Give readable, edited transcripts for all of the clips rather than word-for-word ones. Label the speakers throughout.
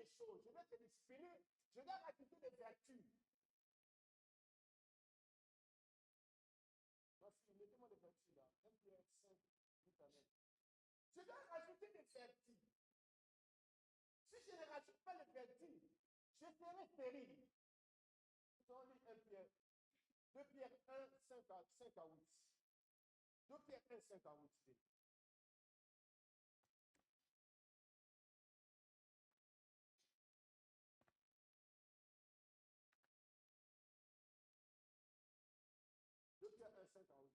Speaker 1: des choses, je dois te discipliner, je dois rajouter des vertus. Voici, mettez-moi des vertus là. 1 Pierre 5, tout à l'heure. Je dois rajouter des vertus. Si je ne rajoute pas les vertus, je serai terrible. On lit 1 Pierre, 2 Pierre 1, 5 à 8. 2 Pierre 1, 5 à 8. 2 Pierre 1, 5 à 8.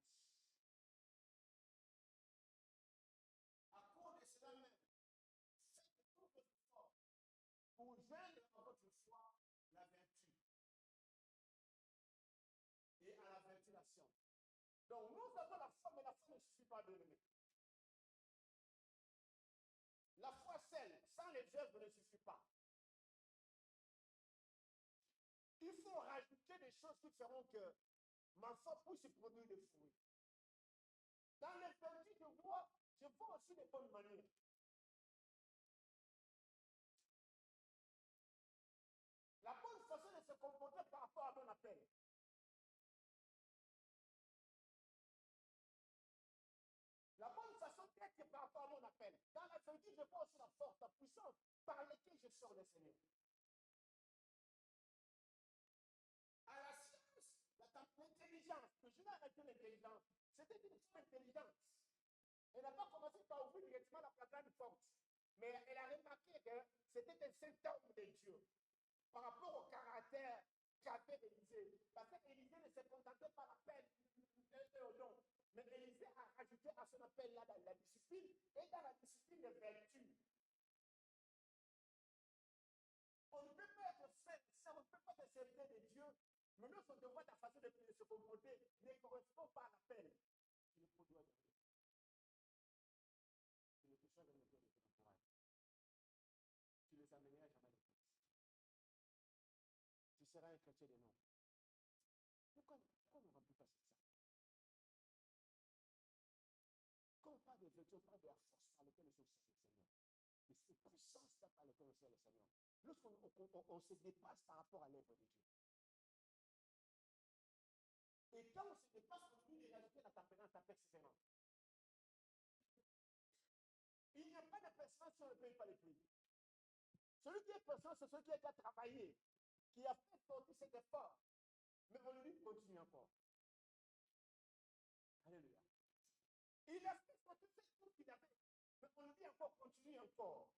Speaker 1: À cause de cela même, faites tout votre effort pour joindre à votre foi la vertu. Et à la vertu la science. Donc nous avons la foi, mais la foi ne suffit pas de l'aimer. La foi seule, sans les œuvres, ne suffit pas. Il faut rajouter des choses qui feront que ma foi puisse produire des fruits. Dans les vertus, je vois aussi des bonnes manières. La bonne façon de se comporter par rapport à mon appel. La bonne façon d'être par rapport à mon appel. Dans la vertu, je vois aussi la force, la puissance par laquelle je sors le Seigneur. À la science, l'intelligence, que je n'ai arrêté l'intelligence, c'était une femme intelligente. Elle n'a pas commencé par ouvrir directement la plate forte. Mais elle a remarqué que c'était un saint homme de Dieu par rapport au caractère qu'avait Élisée. Parce qu'Élisée ne se contentait pas l'appel au don. Mais Élisée a rajouté à son appel là dans la discipline et dans la discipline des vertus. On ne peut pas être saint, on ne peut pas te servir de Dieu, mais notre devoir, ta façon de se comporter ne correspond pas à l'appel. Il faut doit dire. Tu ne toucheras jamais le cœur de ton entourage. Tu ne les amèneras jamais à l'église. Tu seras un chrétien de nom. Pourquoi on ne remplit pas ça? Quand on parle de vertu, on parle de la force par laquelle nous sommes le Seigneur. Et c'est puissance par laquelle nous sommes le Seigneur. Lorsqu'on se dépasse par rapport à l'œuvre de Dieu. Et quand on se dépasse, on peut les rajouter la tempérance, la persévérance. Il n'y a pas de persévérance si on ne paye pas les prix. Celui qui est persévérant, c'est celui qui a déjà travaillé, qui a fait sortir cet effort. Mais on lui dit, continue encore. Alléluia. Il a fait sortir tout qu'il avait. Mais on lui dit encore, continue encore.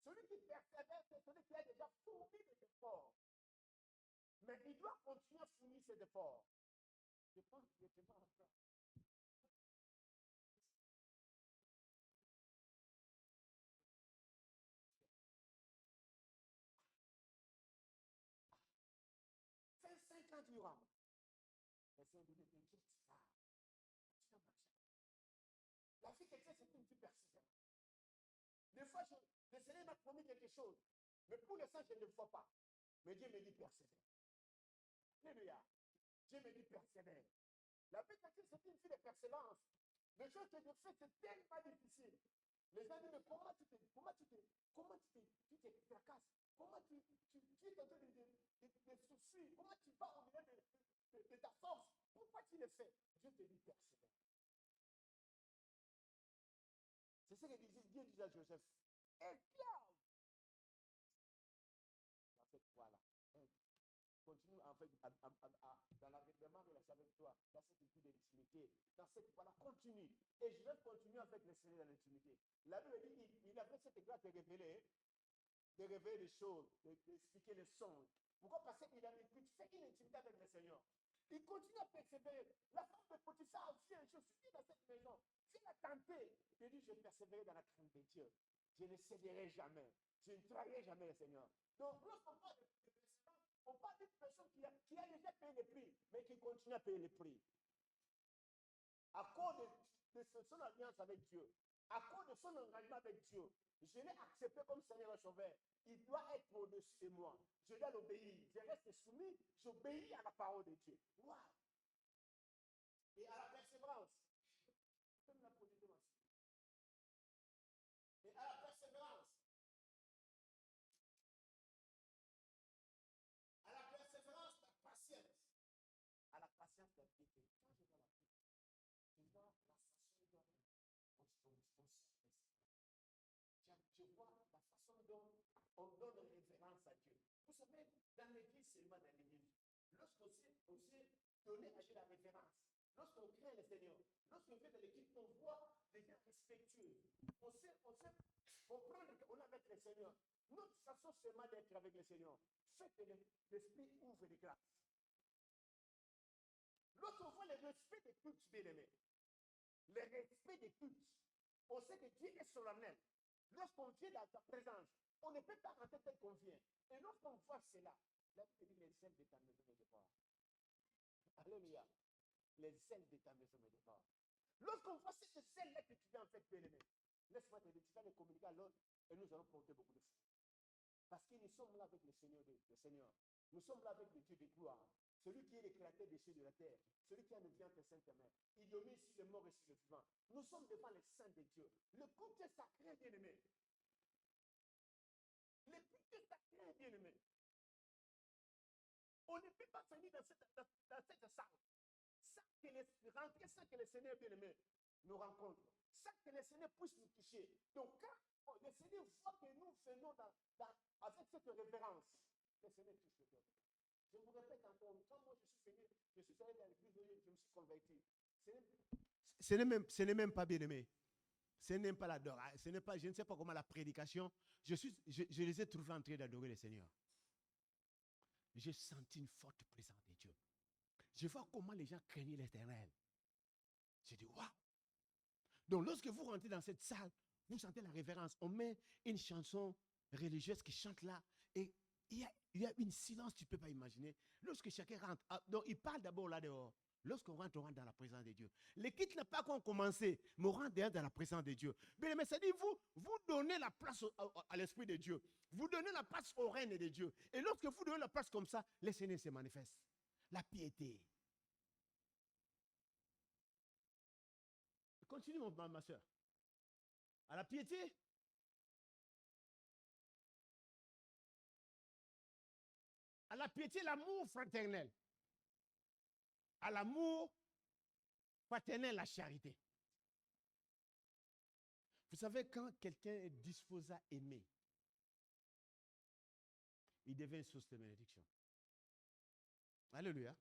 Speaker 1: Celui qui persévère, c'est celui qui a déjà fourni des efforts. Mais il doit continuer à fournir ses efforts. Je pense qu'il n'était pas encore. Fais 50 durant. Et c'est un bébé qui t'inquiète. Tu vas marcher. La fille chrétienne, c'est une fille persévérante. Des fois, le Seigneur m'a promis quelque chose. Mais pour l'instant, je ne le vois pas. Mais Dieu me dit persévère. Alléluia. Dieu me dit persévère. La vie chrétienne, c'est une fille de persévérance. Les choses que je fais, c'est tellement difficile. Les gens disent, mais comment tu te fracasses? Comment tu es en train de souffrir? Comment tu vas au milieu de ta force? Pourquoi tu le fais? Dieu te dit persévère. C'est ce que Dieu disait à Joseph. Esclave. En fait, voilà. Continue en fait dans la relation avec toi, dans cette vie d'intimité, dans cette voilà, continue. Et je vais continuer avec le Seigneur dans l'intimité. La Bible dit, il avait cette grâce de révéler les choses, d'expliquer les songes. Pourquoi? Parce qu'il avait fait une intimité avec le Seigneur. Il continue à persévérer. La femme de Potiphar vient, je suis dans cette maison. Si elle a tenté, il dit, je persévérerai dans la crainte de Dieu. Je ne céderai jamais. Je ne trahirai jamais le Seigneur. Donc, lorsqu'on parle de persévérance, on parle d'une personne qui a déjà payé le prix, mais qui continue à payer le prix. À cause de son alliance avec Dieu, à cause de son engagement avec Dieu, je l'ai accepté comme Seigneur et Sauveur. Il doit être au-dessus de moi. Je dois l'obéir. Je reste soumis, j'obéis à la parole de Dieu. Wow. Et à la persévérance. Comme la position aussi. Et à la persévérance. je vois la façon dont je vois la façon dont on donne référence à Dieu. Vous savez, dans l'église, seulement dans l'église, lorsqu'on sait donner à Dieu la référence, lorsqu'on craint le Seigneur, lorsqu'on fait de l'équipe, on voit des gens respectueux. On prend on est avec le Seigneur. Notre façon seulement d'être avec le Seigneur, c'est que l'esprit ouvre les grâces. Lorsqu'on voit le respect des cultes, bien aimés, le respect des cultes, on sait que Dieu est solennel. Lorsqu'on vient dans sa présence, on ne peut pas rentrer tel qu'on vient. Et lorsqu'on voit cela, la Bible dit les ailes de ta maison me dévorent. Alléluia. Les ailes de ta maison me dévorent. Lorsqu'on voit cette ailes-là que tu viens en fait, bien aimé, laisse-moi te dire, tu vas les communiquer à l'autre et nous allons porter beaucoup de fruits. Parce que nous sommes là avec le Seigneur. Nous sommes là avec le Dieu de gloire. Celui qui est le créateur des cieux de la terre. Celui qui a le ventre Saint-Aimé. Il domine sur les morts et sur les vivants. Nous sommes devant les saints de Dieu. Le culte est sacré, bien-aimé. Le culte est sacré, bien-aimé. On ne peut pas venir dans cette salle rentrer sans que le Seigneur, bien-aimé, nous rencontre. Sans que le Seigneur puisse nous toucher. Donc, quand le Seigneur voit que nous venons avec cette révérence, le Seigneur touche le cœur. Je vous répète encore, quand moi je suis venu, je suis allé dans l'église, je me suis converti. Ce n'est même pas bien aimé. Ce n'est pas l'adoration. Ce n'est pas, je ne sais pas comment la prédication. Je les ai trouvés en train d'adorer le Seigneur. J'ai senti une forte présence de Dieu. Je vois comment les gens craignaient l'Éternel. J'ai dit, waouh! Donc, lorsque vous rentrez dans cette salle, vous sentez la révérence. On met une chanson religieuse qui chante là. Et il y a une silence, tu ne peux pas imaginer. Lorsque chacun rentre, donc il parle d'abord là dehors. Lorsqu'on rentre, on rentre dans la présence de Dieu. Les quittes n'a pas encore commencé, mais on rentre dans la présence de Dieu. Mais ça dit, vous donnez la place à l'Esprit de Dieu. Vous donnez la place au règne de Dieu. Et lorsque vous donnez la place comme ça, le Seigneur se manifeste. La piété. Continue, ma soeur. À la piété. À la piété, l'amour fraternel. À l'amour fraternel, la charité. Vous savez, quand quelqu'un est disposé à aimer, il devient une source de bénédiction. Alléluia.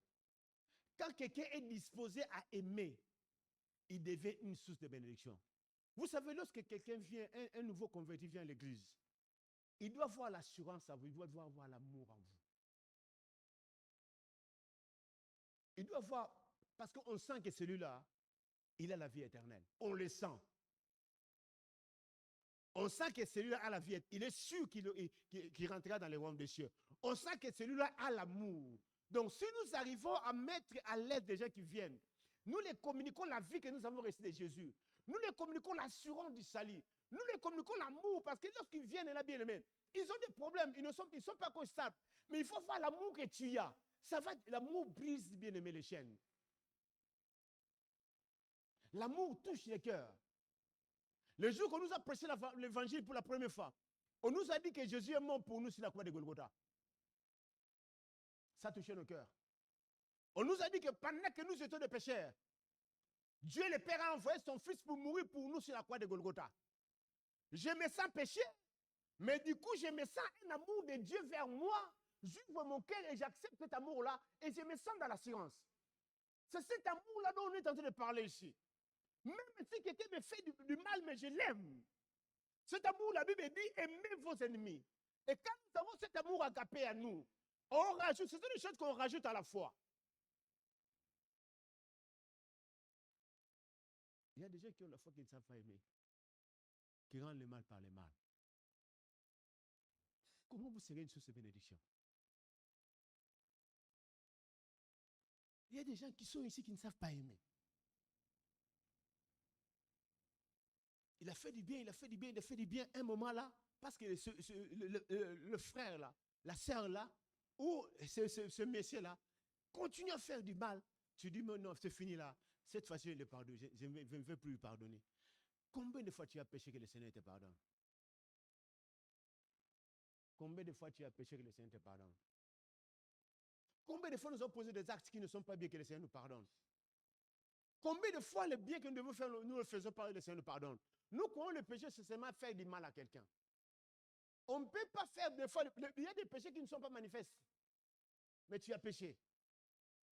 Speaker 1: Quand quelqu'un est disposé à aimer, il devient une source de bénédiction. Vous savez, lorsque quelqu'un vient, un nouveau converti vient à l'église, il doit voir l'assurance à vous, il doit voir l'amour en vous. Il doit voir, parce qu'on sent que celui-là, il a la vie éternelle. On le sent. On sent que celui-là a la vie éternelle. Il est sûr qu'il rentrera dans les royaumes des cieux. On sent que celui-là a l'amour. Donc, si nous arrivons à mettre à l'aise des gens qui viennent, nous les communiquons la vie que nous avons reçue de Jésus. Nous les communiquons l'assurance du salut. Nous les communiquons l'amour, parce que lorsqu'ils viennent, là, bien aimés, ils ont des problèmes, ils ne sont pas constables. Mais il faut voir l'amour que tu as. L'amour brise, bien aimé, les chaînes. L'amour touche les cœurs. Le jour qu'on nous a prêché l'évangile pour la première fois, on nous a dit que Jésus est mort pour nous sur la croix de Golgotha. Ça a touché nos cœurs. On nous a dit que pendant que nous étions des pécheurs, Dieu le Père a envoyé son Fils pour mourir pour nous sur la croix de Golgotha. Je me sens péché, mais du coup, je me sens un amour de Dieu vers moi. J'ouvre mon cœur et j'accepte cet amour-là et je me sens dans l'assurance. C'est cet amour-là dont on est en train de parler ici. Même si quelqu'un me fait du mal, mais je l'aime. Cet amour, la Bible dit, aimez vos ennemis. Et quand nous avons cet amour agapé à nous, on rajoute, ce sont des choses qu'on rajoute à la foi. Il y a des gens qui ont la foi qui ne savent pas aimer, qui rendent le mal par le mal. Comment vous serez une source de bénédiction? Il y a des gens qui sont ici qui ne savent pas aimer. Il a fait du bien, il a fait du bien, il a fait du bien un moment là, parce que le frère là, la sœur là, ou ce monsieur là, continue à faire du mal. Tu dis, mais non, c'est fini là. Cette fois-ci, je le pardonne. Je ne veux plus lui pardonner. Combien de fois tu as péché que le Seigneur te pardonne? Combien de fois tu as péché que le Seigneur te pardonne? Combien de fois nous avons posé des actes qui ne sont pas bien que le Seigneur nous pardonne? Combien de fois le bien que nous devons faire, nous le faisons par le Seigneur nous pardonne. Nous croyons le péché, c'est seulement faire du mal à quelqu'un. On ne peut pas faire des fois. Il y a des péchés qui ne sont pas manifestes. Mais tu as péché.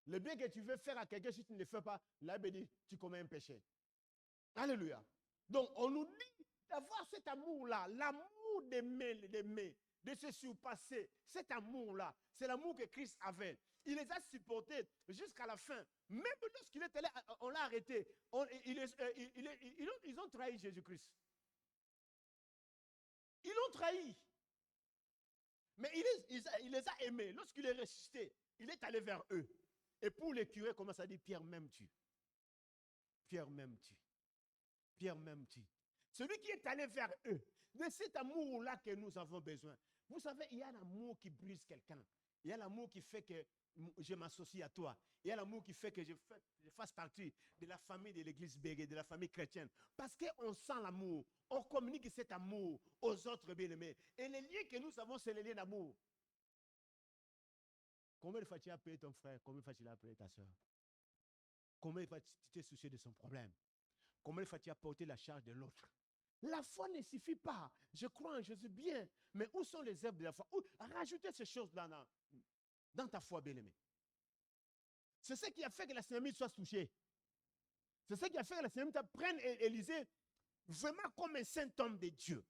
Speaker 1: Le bien que tu veux faire à quelqu'un, si tu ne le fais pas, la Bible dit, tu commets un péché. Alléluia. Donc, on nous dit d'avoir cet amour-là, l'amour d'aimer, de se surpasser. Cet amour-là, c'est l'amour que Christ avait. Il les a supportés jusqu'à la fin. Même lorsqu'il est allé, on l'a arrêté. Ils ont trahi Jésus-Christ. Ils l'ont trahi. Mais il les a aimés. Lorsqu'il est ressuscité, il est allé vers eux. Et pour les curer, commence à dire, Pierre m'aimes-tu? Pierre m'aimes-tu? Pierre m'aimes-tu? Celui qui est allé vers eux, de cet amour-là que nous avons besoin. Vous savez, il y a l'amour qui brise quelqu'un. Il y a l'amour qui fait que je m'associe à toi. Il y a l'amour qui fait que je fasse partie de la famille de l'église Bégué, de la famille chrétienne. Parce qu'on sent l'amour. On communique cet amour aux autres bien-aimés. Et les liens que nous avons, c'est les liens d'amour. Combien de fois tu as appelé ton frère? Combien de fois tu as appelé ta soeur? Combien de fois tu t'es soucié de son problème? Combien de fois tu as porté la charge de l'autre? La foi ne suffit pas. Je crois en Jésus bien. Mais où sont les œuvres de la foi? Rajoutez ces choses-là dans ta foi, bien-aimé. C'est ce qui a fait que la Seigneur soit touchée. C'est ce qui a fait que la Seigneur prenne Élisée vraiment comme un saint homme de Dieu.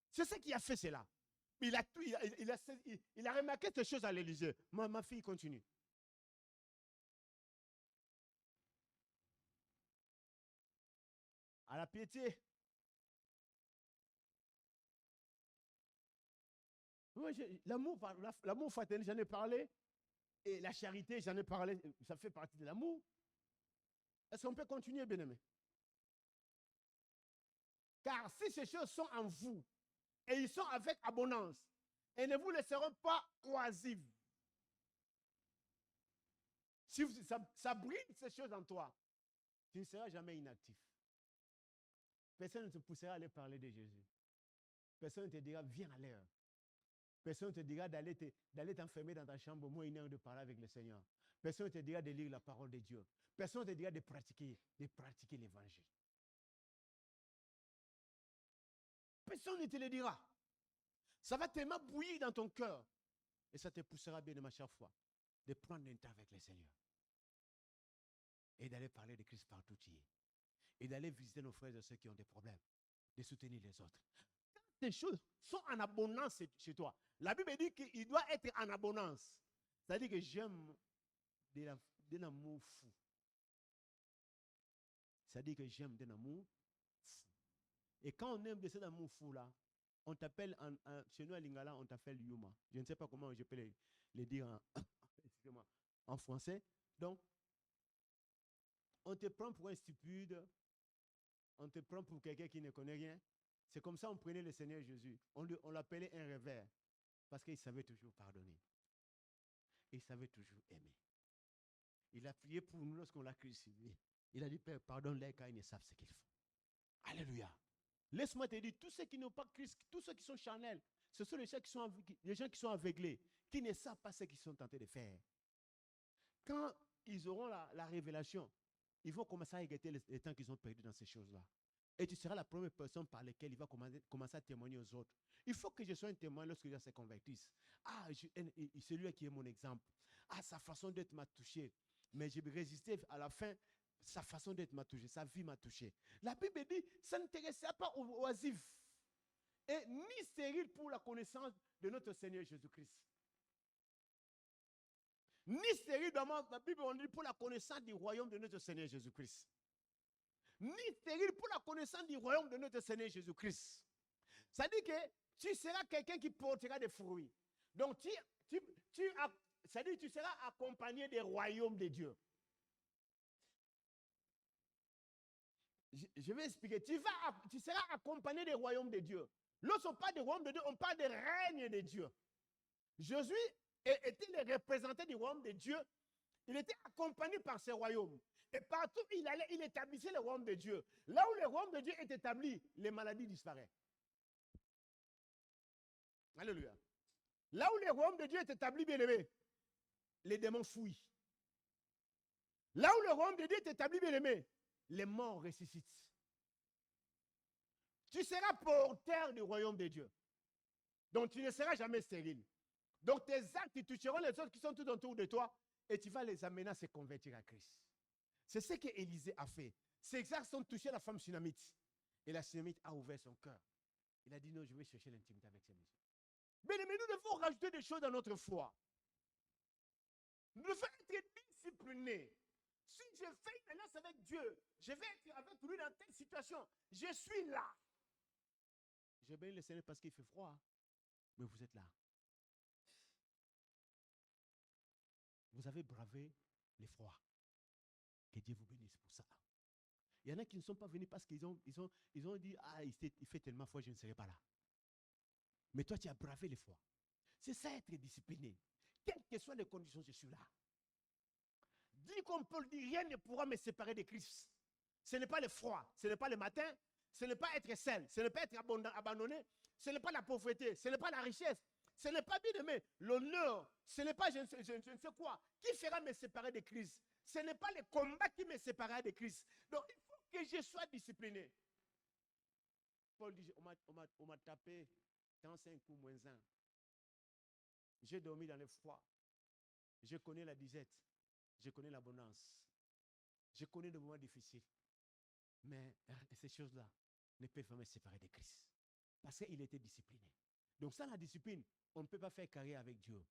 Speaker 1: C'est ce qui a fait cela. Il a remarqué ces choses à l'Élysée. Ma fille continue. À la piété. L'amour fraternel, j'en ai parlé. Et la charité, j'en ai parlé. Ça fait partie de l'amour. Est-ce qu'on peut continuer, bien-aimé? Car si ces choses sont en vous, et ils sont avec abondance, et ne vous laisseront pas oisives. Si ça brille ces choses en toi, tu ne seras jamais inactif. Personne ne te poussera à aller parler de Jésus. Personne ne te dira, viens à l'heure. Personne ne te dira d'aller t'enfermer dans ta chambre au moins 1 heure de parler avec le Seigneur. Personne ne te dira de lire la parole de Dieu. Personne ne te dira de pratiquer l'évangile. Personne ne te le dira. Ça va tellement bouillir dans ton cœur. Et ça te poussera bien à chaque fois de prendre un temps avec le Seigneur. Et d'aller parler de Christ partout où tu es. Et d'aller visiter nos frères et ceux qui ont des problèmes. De soutenir les autres. Quand ces choses sont en abondance chez toi, la Bible dit qu'il doit être en abondance. C'est-à-dire que j'aime de l'amour fou. C'est-à-dire que j'aime de l'amour fou. Et quand on aime de cet amour fou-là, on t'appelle, chez nous à Lingala, on t'appelle Yuma. Je ne sais pas comment je peux les dire en français. Donc, on te prend pour un stupide, on te prend pour quelqu'un qui ne connaît rien. C'est comme ça qu'on prenait le Seigneur Jésus. On l'appelait un rêveur, parce qu'il savait toujours pardonner. Il savait toujours aimer. Il a prié pour nous lorsqu'on l'a crucifié. Il a dit, Père, pardonne-les car ils ne savent ce qu'ils font. Alléluia. Laisse-moi te dire, tous ceux qui n'ont pas Christ, tous ceux qui sont charnels, ce sont les gens qui sont aveuglés, qui ne savent pas ce qu'ils sont tentés de faire. Quand ils auront la révélation, ils vont commencer à regretter les temps qu'ils ont perdu dans ces choses-là. Et tu seras la première personne par laquelle il va commencer à témoigner aux autres. Il faut que je sois un témoin lorsque les gens se convertissent. Ah, celui qui est mon exemple. Ah, sa façon d'être m'a touché. Mais j'ai résisté à la fin. Sa façon d'être m'a touché. Sa vie m'a touché. La Bible dit, ça ne t'intéressera pas aux oisifs. Et ni stérile pour la connaissance de notre Seigneur Jésus-Christ. Ni stérile, dans la Bible, on dit pour la connaissance du royaume de notre Seigneur Jésus-Christ. Ni stérile pour la connaissance du royaume de notre Seigneur Jésus-Christ. Ça dit que tu seras quelqu'un qui portera des fruits. Donc, ça dit que tu seras accompagné des royaumes de Dieu. Je vais expliquer. Tu seras accompagné des royaumes de Dieu. Lorsqu'on parle des royaumes de Dieu, on parle des règnes de Dieu. Jésus était le représentant du royaume de Dieu. Il était accompagné par ces royaumes. Et partout où il allait, il établissait le royaume de Dieu. Là où le royaume de Dieu est établi, les maladies disparaissent. Alléluia. Là où le royaume de Dieu est établi, bien aimé, les démons fuient. Là où le royaume de Dieu est établi, bien aimé, les morts ressuscitent. Tu seras porteur du royaume de Dieu. Donc tu ne seras jamais stérile. Donc tes actes toucheront les autres qui sont tout autour de toi et tu vas les amener à se convertir à Christ. C'est ce que Élisée a fait. Ces actes sont touchés à la femme sunamite. Et la sunamite a ouvert son cœur. Il a dit non, je vais chercher l'intimité avec ces messieurs. Mais nous devons rajouter des choses dans notre foi. Nous devons être disciplinés. Si je fais une alliance avec Dieu, je vais être avec lui dans telle situation. Je suis là. Je bénis le Seigneur parce qu'il fait froid. Mais vous êtes là. Vous avez bravé les froids. Que Dieu vous bénisse pour ça. Il y en a qui ne sont pas venus parce qu'ils ont dit, ah, il fait tellement froid, je ne serai pas là. Mais toi, tu as bravé les froids. C'est ça être discipliné. Quelles que soient les conditions, je suis là. Dis comme Paul dit, rien ne pourra me séparer de Christ. Ce n'est pas le froid, ce n'est pas le matin, ce n'est pas être seul, ce n'est pas être abandonné, ce n'est pas la pauvreté, ce n'est pas la richesse, ce n'est pas bien aimé, l'honneur, ce n'est pas je ne sais quoi. Qui fera me séparer de Christ? Ce n'est pas le combat qui me séparera de Christ. Donc il faut que je sois discipliné. Paul dit, on m'a tapé dans 5 coups moins 1. J'ai dormi dans le froid. Je connais la disette. Je connais l'abondance. Je connais des moments difficiles. Mais ces choses-là ne peuvent pas me séparer de Christ. Parce qu'il était discipliné. Donc sans la discipline, on ne peut pas faire carrière avec Dieu.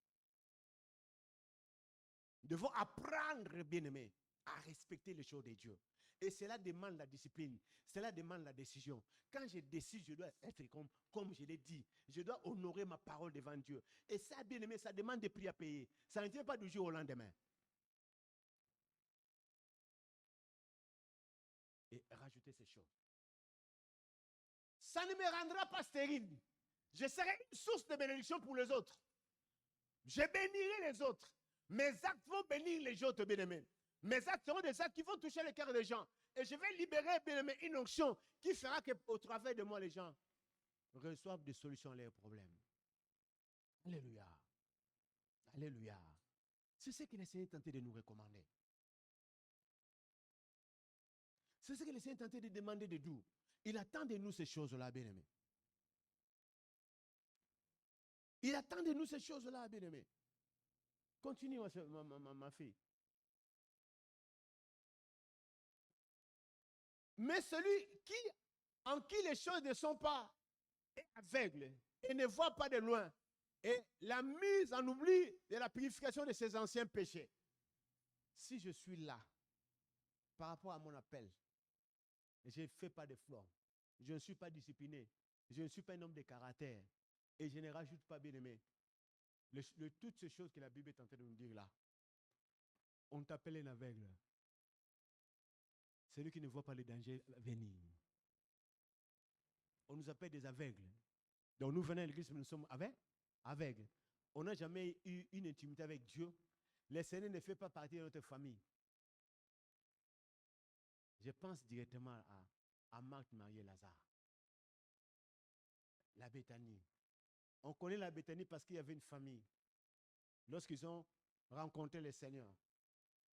Speaker 1: Nous devons apprendre, bien-aimés, à respecter les choses de Dieu. Et cela demande la discipline. Cela demande la décision. Quand je décide, je dois être comme je l'ai dit. Je dois honorer ma parole devant Dieu. Et ça, bien-aimé, ça demande des prix à payer. Ça ne tient pas du jour au lendemain. Et rajouter ces choses. Ça ne me rendra pas stérile. Je serai une source de bénédiction pour les autres. Je bénirai les autres. Mes actes vont bénir les autres, bien-aimés. Mes actes seront des actes qui vont toucher le cœur des gens. Et je vais libérer, bien-aimés, une onction qui fera qu'au travers de moi, les gens reçoivent des solutions à leurs problèmes. Alléluia. Alléluia. C'est ce que le Seigneur est tenté de nous recommander. C'est ce que le Seigneur est tenté de demander de nous. Il attend de nous ces choses-là, bien-aimés. Il attend de nous ces choses-là, bien-aimés. Continue, ma fille. Mais celui en qui les choses ne sont pas est aveugle et ne voit pas de loin. Et la mise en oubli de la purification de ses anciens péchés. Si je suis là, par rapport à mon appel, je ne fais pas de flanc, je ne suis pas discipliné, je ne suis pas un homme de caractère, et je ne rajoute pas, bien aimé, toutes ces choses que la Bible est en train de nous dire là. On t'appelle un aveugle. Celui qui ne voit pas les dangers venir. On nous appelle des aveugles. Donc nous venons à l'église, nous sommes aveugles. On n'a jamais eu une intimité avec Dieu. Le Seigneur ne fait pas partie de notre famille. Je pense directement à Marthe, Marie et Lazare. La Béthanie. On connaît la Béthanie parce qu'il y avait une famille. Lorsqu'ils ont rencontré le Seigneur,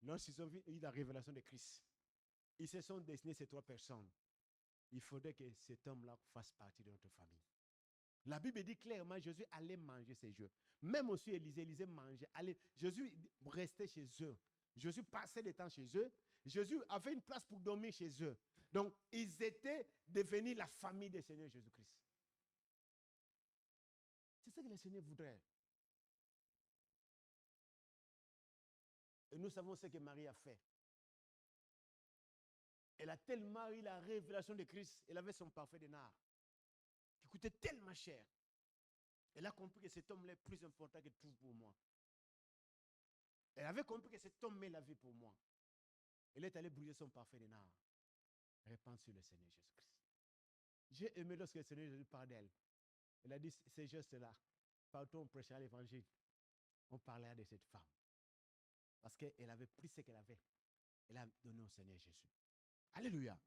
Speaker 1: lorsqu'ils ont eu la révélation de Christ, ils se sont destinés ces 3 personnes. Il faudrait que cet homme-là fasse partie de notre famille. La Bible dit clairement, Jésus allait manger chez eux. Même aussi Élisée mangeait. Jésus restait chez eux. Jésus passait des temps chez eux. Jésus avait une place pour dormir chez eux. Donc, ils étaient devenus la famille du Seigneur Jésus-Christ. C'est ce que le Seigneur voudrait. Et nous savons ce que Marie a fait. Elle a tellement eu la révélation de Christ. Elle avait son parfum de nard qui coûtait tellement cher. Elle a compris que cet homme-là est plus important que tout pour moi. Elle avait compris que cet homme est la vie pour moi. Elle est allée brûler son parfum de nard. Répand sur le Seigneur Jésus-Christ. J'ai aimé lorsque le Seigneur Jésus parle d'elle. Elle a dit, ces gestes-là, partout on prêchera l'évangile. On parlera de cette femme. Parce qu'elle avait pris ce qu'elle avait. Elle a donné au Seigneur Jésus. Alléluia.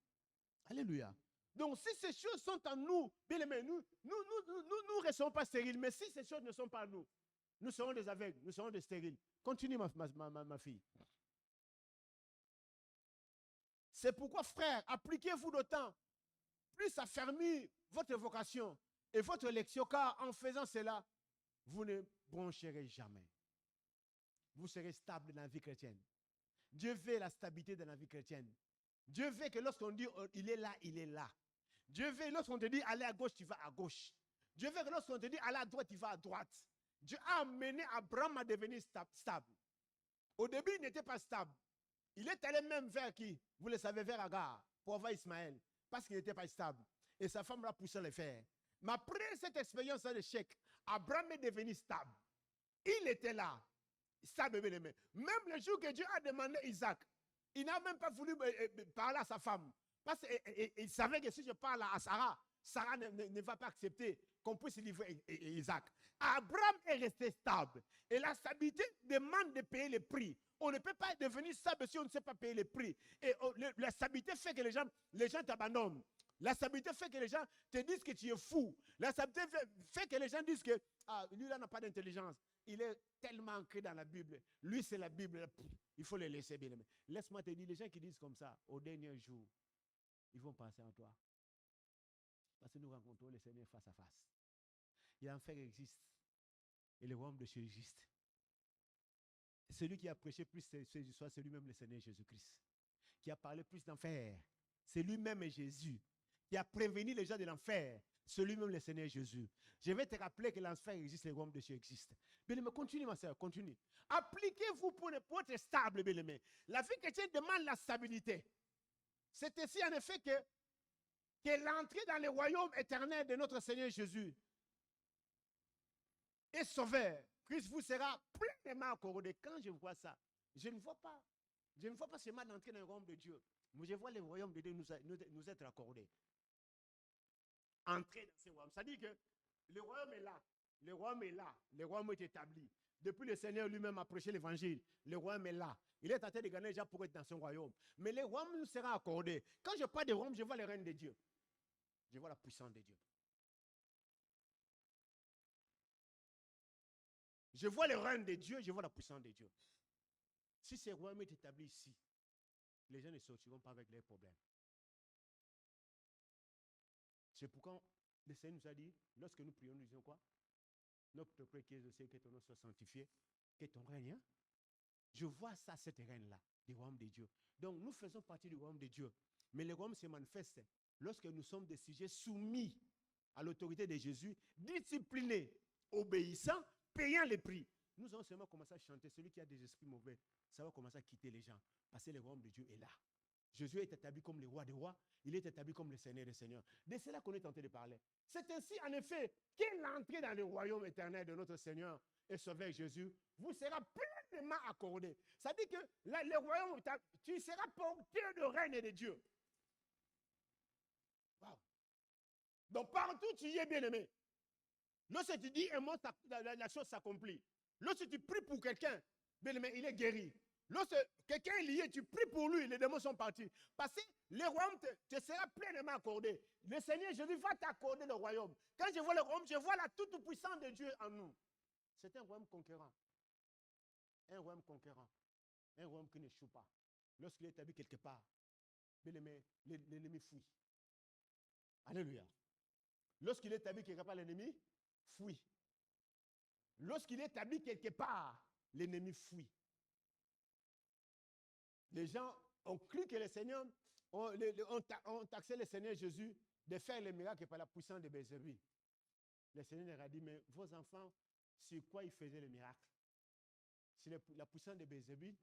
Speaker 1: Alléluia. Donc, si ces choses sont en nous, bien aimés, nous ne restons pas stériles. Mais si ces choses ne sont pas en nous, nous serons des aveugles, nous serons des stériles. Continue, ma fille. C'est pourquoi, frères, appliquez-vous d'autant plus affermir votre vocation et votre élection, car en faisant cela, vous ne broncherez jamais. Vous serez stable dans la vie chrétienne. Dieu veut la stabilité dans la vie chrétienne. Dieu veut que lorsqu'on dit il est là, il est là. Dieu veut lorsqu'on te dit aller à gauche, tu vas à gauche. Dieu veut que lorsqu'on te dit aller à droite, tu vas à droite. Dieu a amené Abraham à devenir stable. Au début, il n'était pas stable. Il est allé même vers qui? Vous le savez, vers Agar, pour avoir Ismaël, parce qu'il n'était pas stable. Et sa femme l'a poussé à le faire. Mais après cette expérience d'échec, Abraham est devenu stable. Il était là. Stable, bien aimé. Même le jour que Dieu a demandé Isaac, il n'a même pas voulu parler à sa femme. Parce qu'il savait que si je parle à Sarah, Sarah ne va pas accepter qu'on puisse livrer Isaac. Abraham est resté stable. Et la stabilité demande de payer le prix. On ne peut pas devenir stable si on ne sait pas payer le prix. Et la stabilité fait que les gens t'abandonnent. La stabilité fait que les gens te disent que tu es fou. La stabilité fait que les gens disent que lui là n'a pas d'intelligence. Il est tellement ancré dans la Bible. Lui c'est la Bible. Il faut le laisser bien aimer. Laisse-moi te dire, les gens qui disent comme ça, au dernier jour, ils vont penser en toi. Parce que nous rencontrons le Seigneur face à face. L'enfer existe. Et le royaume de Dieu existe. Celui qui a prêché plus ces histoires, c'est lui-même le Seigneur Jésus-Christ. Qui a parlé plus d'enfer. C'est lui-même Jésus. Qui a prévenu les gens de l'enfer. C'est lui-même le Seigneur Jésus. Je vais te rappeler que l'enfer existe, le royaume de Dieu existe. Bien-aimé, continue ma soeur, continue. Appliquez-vous pour être stable, bien-aimé. La vie chrétienne demande la stabilité. C'est ainsi en effet que l'entrée dans le royaume éternel de notre Seigneur Jésus est sauveur. Christ vous sera pleinement accordé. Quand je vois ça, je ne vois pas seulement d'entrer dans le royaume de Dieu, mais je vois le royaume de Dieu nous être accordé. Entrer dans ce royaume. C'est-à-dire que le royaume est là. Le royaume est là. Le royaume est établi. Depuis le Seigneur lui-même a prêché l'évangile. Le royaume est là. Il est en train de gagner déjà pour être dans son royaume. Mais le royaume nous sera accordé. Quand je parle de royaume, je vois le règne de Dieu. Je vois la puissance de Dieu. Je vois le règne de Dieu, je vois la puissance de Dieu. Si ce royaume est établi ici, les gens ne sortiront pas avec leurs problèmes. C'est pourquoi le Seigneur nous a dit, lorsque nous prions, nous disons quoi? Notre Père qui est au ciel, que ton nom soit sanctifié, que ton règne. Hein? Je vois ça, cette règne-là, du royaume de Dieu. Donc nous faisons partie du royaume de Dieu. Mais le royaume se manifeste lorsque nous sommes des sujets soumis à l'autorité de Jésus, disciplinés, obéissants, payant les prix. Nous allons seulement commencer à chanter. Celui qui a des esprits mauvais, ça va commencer à quitter les gens. Parce que le royaume de Dieu est là. Jésus est établi comme le roi des rois. Il est établi comme le Seigneur des seigneurs. De cela qu'on est tenté de parler. C'est ainsi, en effet, qu'est l'entrée dans le royaume éternel de notre Seigneur et Sauveur Jésus vous sera pleinement accordé. Ça dit que le royaume, tu seras porteur de règne de Dieu. Wow. Donc partout tu y es bien aimé. Lorsque tu dis un mot, la chose s'accomplit. Lorsque tu pries pour quelqu'un, bien aimé, il est guéri. Lorsque quelqu'un est lié, tu pries pour lui, les démons sont partis. Parce que le royaume te sera pleinement accordé. Le Seigneur Jésus va t'accorder le royaume. Quand je vois le royaume, je vois la toute-puissance de Dieu en nous. C'est un royaume conquérant. Un royaume conquérant. Un royaume qui n'échoue pas. Lorsqu'il est établi quelque part, bien aimé, l'ennemi fuit. Alléluia. Lorsqu'il est établi quelque part, l'ennemi fuit. Lorsqu'il est établi quelque part, l'ennemi fuit. Les gens ont cru que le Seigneur, ont taxé le Seigneur Jésus de faire les miracles par la puissance de Bézébul. Le Seigneur leur a dit, mais vos enfants, sur quoi ils faisaient les miracles? C'est la puissance de Bézébul.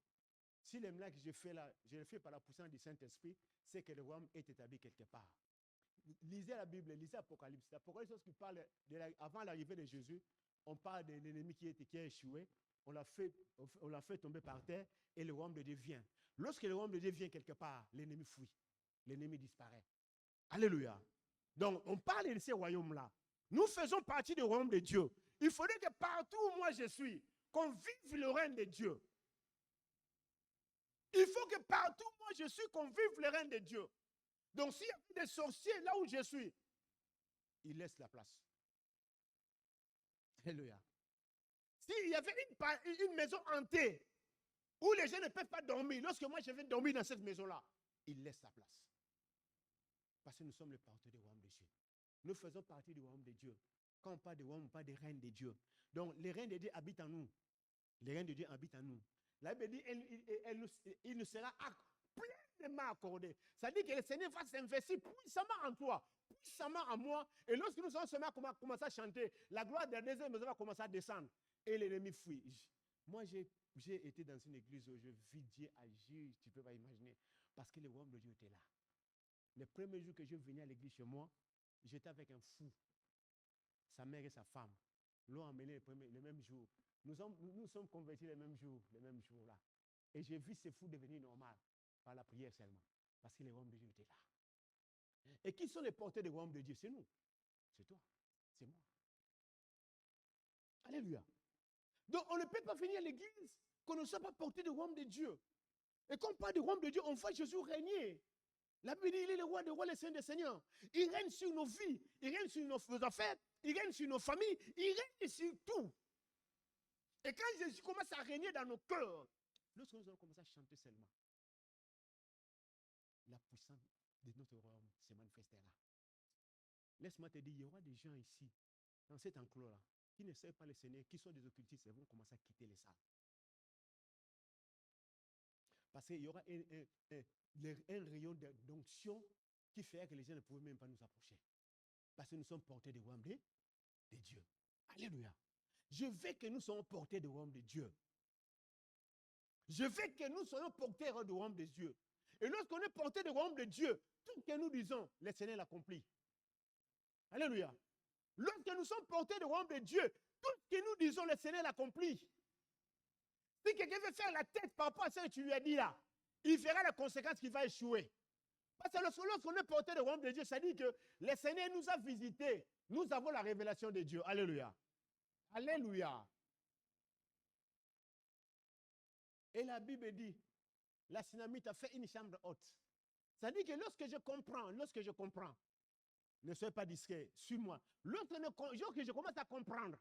Speaker 1: Si les miracles que je fais là, je les fais par la puissance du Saint-Esprit, c'est que le royaume est établi quelque part. Lisez la Bible, lisez l'Apocalypse. L'Apocalypse qui parle avant l'arrivée de Jésus, on parle de l'ennemi qui a échoué, on l'a fait tomber par terre et le royaume de Dieu vient. Lorsque le royaume de Dieu vient quelque part, l'ennemi fuit, l'ennemi disparaît. Alléluia. Donc on parle de ces royaumes-là. Nous faisons partie du royaume de Dieu. Il faudrait que partout où moi je suis, qu'on vive le règne de Dieu. Il faut que partout où moi je suis, qu'on vive le règne de Dieu. Donc s'il y a des sorciers là où je suis, ils laissent la place. Alléluia. S'il y avait une maison hantée où les gens ne peuvent pas dormir, lorsque moi je vais dormir dans cette maison-là,
Speaker 2: il laisse sa place. Parce que nous sommes les porteurs du royaume de Dieu. Nous faisons partie du royaume de Dieu. Quand on parle de royaume, on parle des reines de Dieu. Donc, les reines de Dieu habitent en nous. Les reines de Dieu habitent en nous. La Bible dit, il nous sera pleinement accordé. Ça dit que le Seigneur va s'investir puissamment en toi, puissamment en moi. Et lorsque nous sommes seulement commencé à chanter, la gloire de la deuxième maison va commencer à descendre. Et l'ennemi fuit. Moi, j'ai été dans une église où je vis Dieu agir, tu ne peux pas imaginer. Parce que le royaume de Dieu était là. Le premier jour que je venais à l'église chez moi, j'étais avec un fou. Sa mère et sa femme l'ont emmené le même jour. Nous sommes convertis le même jour-là. Et j'ai vu ces fous devenir normal par la prière seulement. Parce que le royaume de Dieu était là. Et qui sont les porteurs du royaume de Dieu? C'est nous. C'est toi. C'est moi. Alléluia. Donc on ne peut pas venir à l'église qu'on ne soit pas porté du royaume de Dieu. Et quand on parle du royaume de Dieu, on voit Jésus régner. La Bible dit, il est le roi des rois, le Seigneur des seigneurs. Il règne sur nos vies, il règne sur nos affaires, il règne sur nos familles, il règne sur tout. Et quand Jésus commence à régner dans nos cœurs, lorsque nous allons commencer à chanter seulement, la puissance de notre royaume se manifestera. Laisse-moi te dire, il y aura des gens ici, dans cet enclos-là, qui ne savent pas le Seigneur, qui sont des occultistes, et vont commencer à quitter les salles. Parce qu'il y aura un rayon d'onction qui fait que les gens ne pouvaient même pas nous approcher. Parce que nous sommes portés du royaume de Dieu. Alléluia. Je veux que nous soyons portés du royaume de Dieu. Je veux que nous soyons portés du royaume de Dieu. Et lorsqu'on est porté du royaume de Dieu, tout ce que nous disons, le Seigneur l'accomplit. Alléluia. Lorsque nous sommes portés du royaume de Dieu, tout ce que nous disons, le Seigneur l'accomplit. Si quelqu'un veut faire la tête par rapport à ce que tu lui as dit là, il verra la conséquence qu'il va échouer. Parce que lorsqu'on est porté du royaume de Dieu, ça dit que le Seigneur nous a visités. Nous avons la révélation de Dieu. Alléluia. Alléluia. Et la Bible dit, la Synamite a fait une chambre haute. Ça dit que lorsque je comprends, ne soyez pas discret, suis-moi. Lorsque je commence à comprendre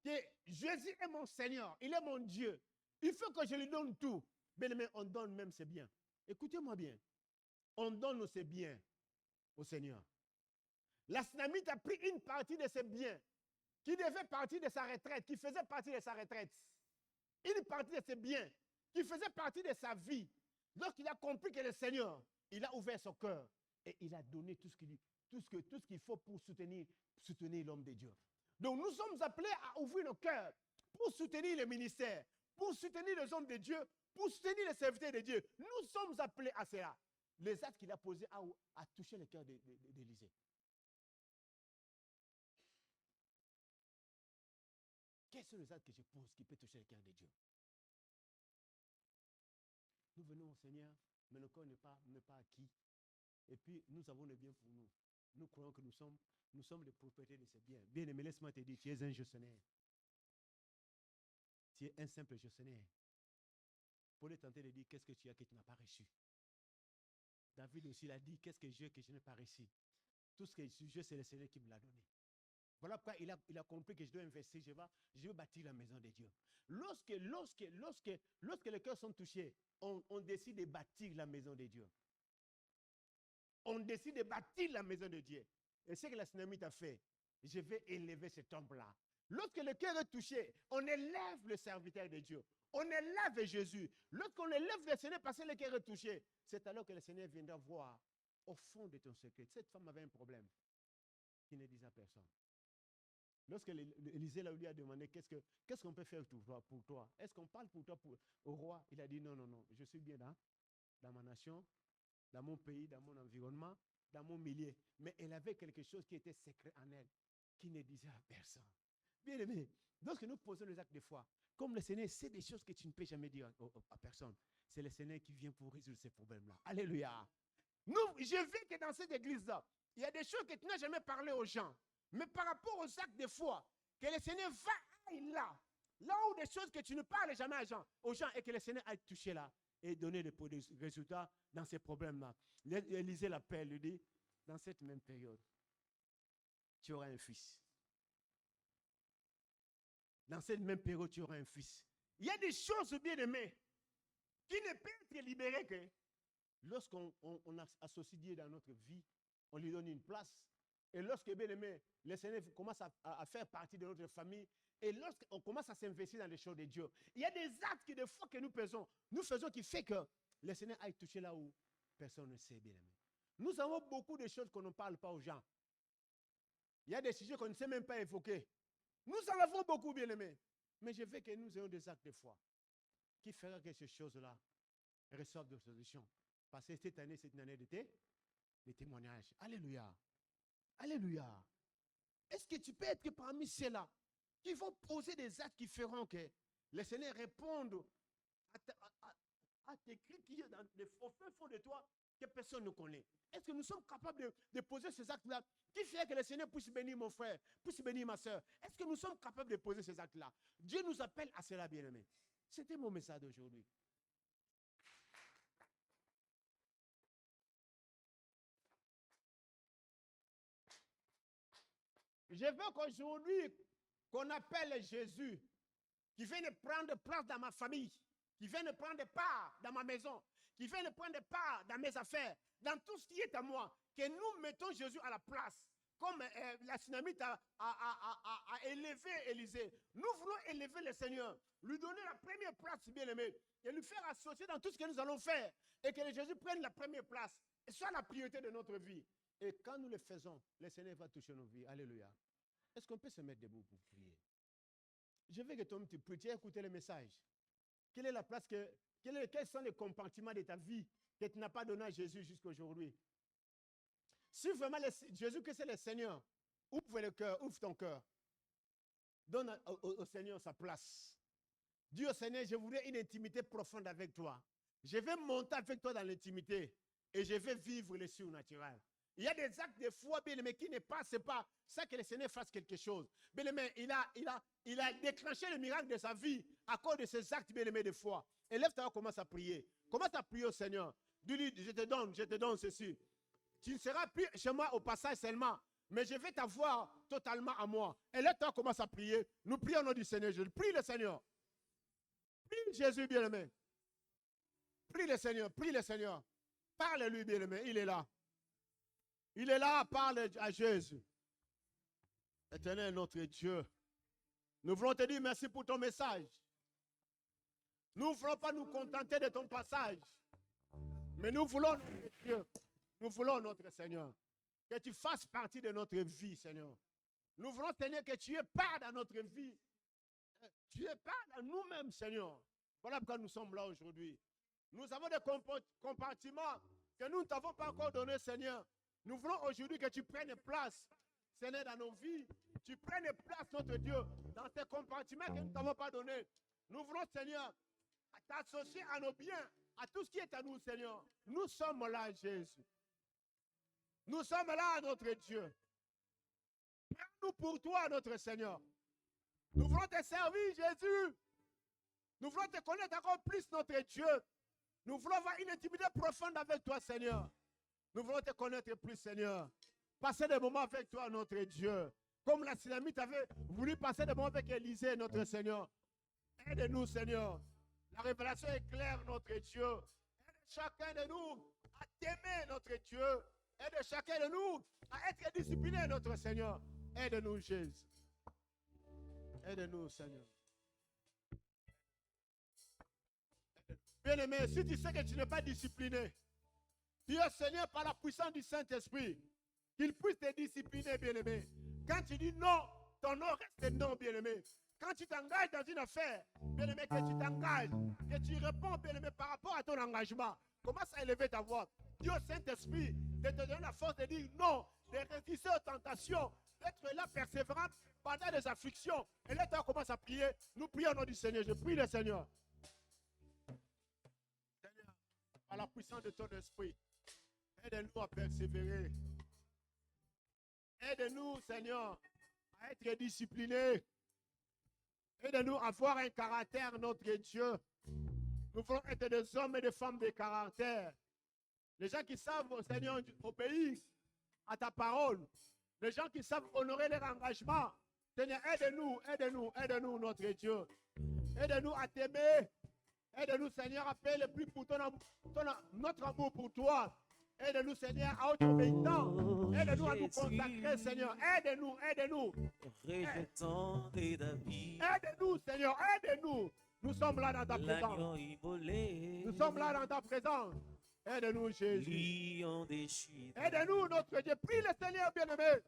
Speaker 2: que Jésus est mon Seigneur, il est mon Dieu, il faut que je lui donne tout. Bien aimé, on donne même ses biens. Écoutez-moi bien. On donne ses biens au Seigneur. La Synamite a pris une partie de ses biens qui devait partir de sa retraite, qui faisait partie de sa retraite. Une partie de ses biens qui faisait partie de sa vie. Lorsqu'il a compris que le Seigneur, il a ouvert son cœur et il a donné tout ce qu'il faut pour soutenir l'homme de Dieu. Donc nous sommes appelés à ouvrir nos cœurs pour soutenir le ministère, pour soutenir les hommes de Dieu, pour soutenir les serviteurs de Dieu. Nous sommes appelés à cela. Les actes qu'il a posés a touché le cœur d'Élisée. Quels sont les actes que je pose qui peuvent toucher le cœur de Dieu? Nous venons au Seigneur, mais le corps n'est pas acquis. Et puis, nous avons le bien pour nous. Nous croyons que nous sommes les propriétaires de ces biens. Bien aimé, laisse-moi te dire, tu es un gestionnaire. Tu es un simple gestionnaire. Pour le tenter de dire, qu'est-ce que tu as que tu n'as pas reçu? David aussi l'a dit, qu'est-ce que j'ai que je n'ai pas reçu? Tout ce que j'ai, c'est le Seigneur qui me l'a donné. Voilà pourquoi il a compris que je dois investir, je veux bâtir la maison de Dieu. Lorsque les cœurs sont touchés, on décide de bâtir la maison de Dieu. On décide de bâtir la maison de Dieu. Et ce que la Synamite a fait, je vais élever ce temple-là. Lorsque le cœur est touché, on élève le serviteur de Dieu. On élève Jésus. Lorsqu'on élève le Seigneur parce que le cœur est touché, c'est alors que le Seigneur viendra voir au fond de ton secret. Cette femme avait un problème qui ne disait à personne. Lorsque Élisée lui a demandé qu'est-ce qu'on peut faire pour toi, est-ce qu'on parle pour toi au roi? Il a dit non, je suis bien dans ma nation, dans mon pays, dans mon environnement, dans mon milieu. Mais elle avait quelque chose qui était secret en elle, qui ne disait à personne. Bien aimé, lorsque nous posons les actes de foi, comme le Seigneur sait des choses que tu ne peux jamais dire à personne, c'est le Seigneur qui vient pour résoudre ces problèmes-là. Alléluia. Je veux que dans cette église-là, il y a des choses que tu n'as jamais parlé aux gens. Mais par rapport aux actes de foi, que le Seigneur va là où des choses que tu ne parles jamais aux gens, et que le Seigneur aille toucher là et donner des résultats dans ces problèmes-là. Élisée l'appelle, lui dit, dans cette même période, tu auras un fils. Dans cette même période, tu auras un fils. Il y a des choses bien aimées qui ne peuvent être libérées que lorsqu'on associe Dieu dans notre vie, on lui donne une place. Et lorsque, bien aimé, le Seigneur commence à faire partie de notre famille, et lorsqu'on commence à s'investir dans les choses de Dieu, il y a des actes que des fois que nous faisons qui fait que le Seigneur aille toucher là où personne ne sait, bien aimé. Nous avons beaucoup de choses qu'on ne parle pas aux gens. Il y a des sujets qu'on ne sait même pas évoquer. Nous en avons beaucoup, bien aimé. Mais je veux que nous ayons des actes de foi qui fera que ces choses-là reçoivent de solutions. Parce que cette année, c'est une année de témoignages. Alléluia. Alléluia. Est-ce que tu peux être parmi ceux-là qui vont poser des actes qui feront que le Seigneur réponde à tes cris qui sont au fin fond de toi que personne ne connaît? Est-ce que nous sommes capables de poser ces actes-là qui fait que le Seigneur puisse bénir mon frère, puisse bénir ma soeur? Est-ce que nous sommes capables de poser ces actes-là? Dieu nous appelle à cela, bien-aimés. C'était mon message d'aujourd'hui. Je veux qu'aujourd'hui, qu'on appelle Jésus, qui vient de prendre place dans ma famille, qui vient de prendre part dans ma maison, qui vient de prendre part dans mes affaires, dans tout ce qui est à moi, que nous mettons Jésus à la place, comme la Tsunamite a élevé Élisée. Nous voulons élever le Seigneur, lui donner la première place, bien-aimé, et lui faire associer dans tout ce que nous allons faire, et que Jésus prenne la première place, et soit la priorité de notre vie. Et quand nous le faisons, le Seigneur va toucher nos vies. Alléluia. Est-ce qu'on peut se mettre debout pour prier? Je veux que toi, tu pries. Tu as écouté le message. Quelle est la place quels sont les compartiments de ta vie que tu n'as pas donné à Jésus jusqu'à aujourd'hui? Si vraiment Jésus que c'est le Seigneur, ouvre le cœur, ouvre ton cœur. Donne au Seigneur sa place. Dis au Seigneur, je voudrais une intimité profonde avec toi. Je vais monter avec toi dans l'intimité et je vais vivre le surnaturel. Il y a des actes de foi, bien-aimé, qui ne passent pas sans que le Seigneur fasse quelque chose. Bien-aimé, il a déclenché le miracle de sa vie à cause de ces actes, bien-aimé, de foi. Et lève-toi, commence à prier. Commence à prier au Seigneur. Dis-lui, je te donne ceci. Tu ne seras plus chez moi au passage seulement, mais je vais t'avoir totalement à moi. Et lève-toi, commence à prier. Nous prions au nom du Seigneur. Je prie le Seigneur. Prie Jésus, bien-aimé. Prie le Seigneur, prie le Seigneur. Parle-lui, bien-aimé, il est là. Il est là, parle à Jésus. Éternel, notre Dieu, nous voulons te dire merci pour ton message. Nous ne voulons pas nous contenter de ton passage, mais nous voulons, notre Dieu, nous voulons, notre Seigneur, que tu fasses partie de notre vie, Seigneur. Nous voulons, Seigneur, que tu aies part dans notre vie. Tu es part dans nous-mêmes, Seigneur. Voilà pourquoi nous sommes là aujourd'hui. Nous avons des compartiments que nous ne t'avons pas encore donnés, Seigneur. Nous voulons aujourd'hui que tu prennes place, Seigneur, dans nos vies. Tu prennes place, notre Dieu, dans ces compartiments que nous ne t'avons pas donnés. Nous voulons, Seigneur, t'associer à nos biens, à tout ce qui est à nous, Seigneur. Nous sommes là, Jésus. Nous sommes là, notre Dieu. Prends-nous pour toi, notre Seigneur. Nous voulons te servir, Jésus. Nous voulons te connaître encore plus, notre Dieu. Nous voulons avoir une intimité profonde avec toi, Seigneur. Nous voulons te connaître plus, Seigneur. Passer des moments avec toi, notre Dieu. Comme la Tsunamite avait voulu passer des moments avec Élisée, notre Seigneur. Aide-nous, Seigneur. La révélation est claire, notre Dieu. Aide chacun de nous à t'aimer, notre Dieu. Aide chacun de nous à être discipliné, notre Seigneur. Aide-nous, Jésus. Aide-nous, Seigneur. Bien-aimé, si tu sais que tu n'es pas discipliné, dis au Seigneur par la puissance du Saint-Esprit qu'il puisse te discipliner, bien-aimé. Quand tu dis non, ton non reste non, bien-aimé. Quand tu t'engages dans une affaire, bien-aimé, que tu t'engages, que tu réponds, bien-aimé, par rapport à ton engagement, commence à élever ta voix. Dis au Saint-Esprit de te donner la force de dire non, de résister aux tentations, d'être là persévérant pendant des afflictions. Et là, tu commences à prier. Nous prions au nom du Seigneur. Je prie le Seigneur. Seigneur, par la puissance de ton esprit, aide-nous à persévérer. Aide-nous, Seigneur, à être disciplinés. Aide-nous à avoir un caractère, notre Dieu. Nous voulons être des hommes et des femmes de caractère. Les gens qui savent, Seigneur, obéir à ta parole. Les gens qui savent honorer leur engagement. Seigneur, aide-nous, aide-nous, aide-nous, notre Dieu. Aide-nous à t'aimer. Aide-nous, Seigneur, à payer le prix pour notre amour pour toi. Aide-nous, Seigneur, à être obéissants. Aide-nous à nous consacrer, Seigneur. Aide-nous, aide-nous. Aide-nous, Seigneur, aide-nous. Nous sommes là dans ta présence. Nous sommes là dans ta présence. Aide-nous, Jésus. Aide-nous, notre Dieu. Prie le Seigneur, bien-aimé.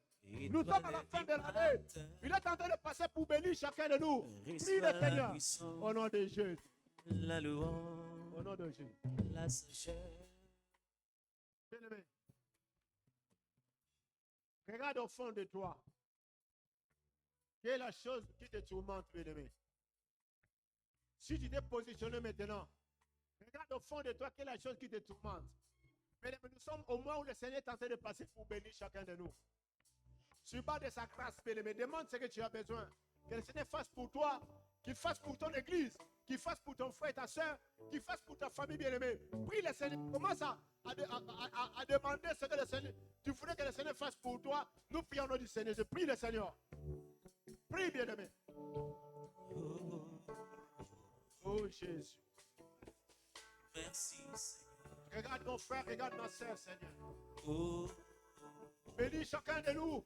Speaker 2: Nous sommes à la fin de l'année. Il est en train de passer pour bénir chacun de nous. Prie le Seigneur. Au nom de Jésus.
Speaker 3: La louange.
Speaker 2: Au nom de Jésus.
Speaker 3: La sagesse.
Speaker 2: Bien-aimé. Regarde au fond de toi. Quelle est la chose qui te tourmente, bien-aimé? Si tu t'es positionné maintenant, regarde au fond de toi quelle est la chose qui te tourmente. Bien-aimé, nous sommes au moment où le Seigneur est en train de passer pour bénir chacun de nous. Sur bas de sa grâce, bien-aimé, demande ce que tu as besoin. Que le Seigneur fasse pour toi, qu'il fasse pour ton église, qu'il fasse pour ton frère et ta soeur, qu'il fasse pour ta famille, bien-aimé. Prie le Seigneur. Commence à demander ce que le Seigneur, tu voudrais que le Seigneur fasse pour toi. Nous prions au nom du Seigneur. Je prie le Seigneur. Prie, bien-aimé. Oh Jésus.
Speaker 3: Merci, Seigneur.
Speaker 2: Regarde mon frère, regarde ma soeur, Seigneur.
Speaker 3: Oh.
Speaker 2: Bénis chacun de nous.